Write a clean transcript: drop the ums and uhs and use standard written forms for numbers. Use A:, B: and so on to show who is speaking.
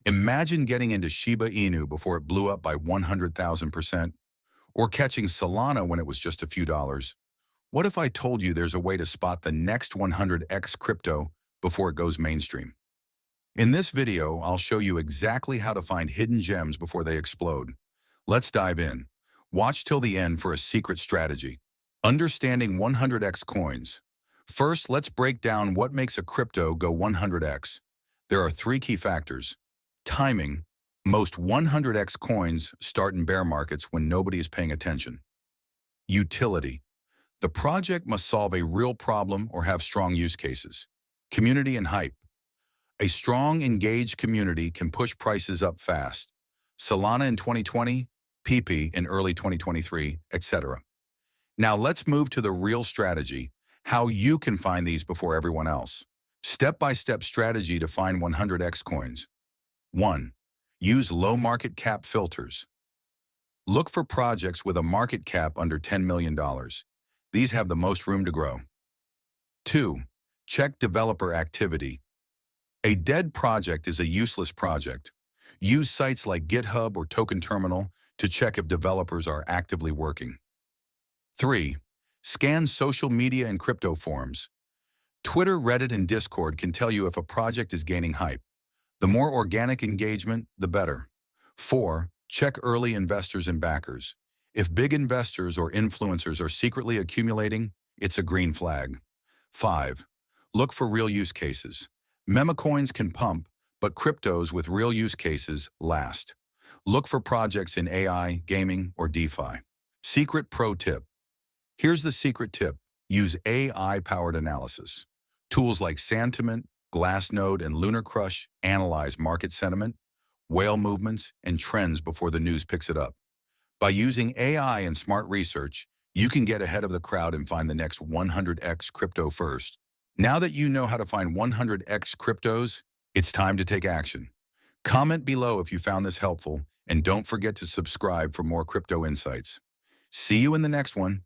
A: Imagine getting into Shiba Inu before it blew up by 100,000%, or catching Solana when it was just a few dollars. What if I told you there's a way to spot the next 100x crypto before it goes mainstream? In this video, I'll show you exactly how to find hidden gems before they explode. Let's dive in. Watch till the end for a secret strategy. Understanding 100x coins. First, let's break down what makes a crypto go 100x. There are three key factors. Timing. Most 100x coins start in bear markets when nobody is paying attention. Utility. The project must solve a real problem or have strong use cases. Community and hype. A strong, engaged community can push prices up fast. Solana in 2020, PP in early 2023, etc. Now let's move to the real strategy, how you can find these before everyone else. Step-by-step strategy to find 100x coins. 1. Use low market cap filters. Look for projects with a market cap under $10 million. These have the most room to grow. 2. Check developer activity. A dead project is a useless project. Use sites like GitHub or Token Terminal to check if developers are actively working. 3. Scan social media and crypto forums. Twitter, Reddit, and Discord can tell you if a project is gaining hype. The more organic engagement, the better. 4. Check early investors and backers. If big investors or influencers are secretly accumulating, it's a green flag. 5. Look for real use cases. Meme coins can pump, but cryptos with real use cases last. Look for projects in AI, gaming, or DeFi. Secret pro tip. Here's the secret tip. Use AI-powered analysis. Tools like Sentiment, Glassnode, and Lunar Crush analyze market sentiment, whale movements, and trends before the news picks it up. By using AI and smart research, you can get ahead of the crowd and find the next 100x crypto first. Now that you know how to find 100x cryptos, it's time to take action. Comment below if you found this helpful, and don't forget to subscribe for more crypto insights. See you in the next one.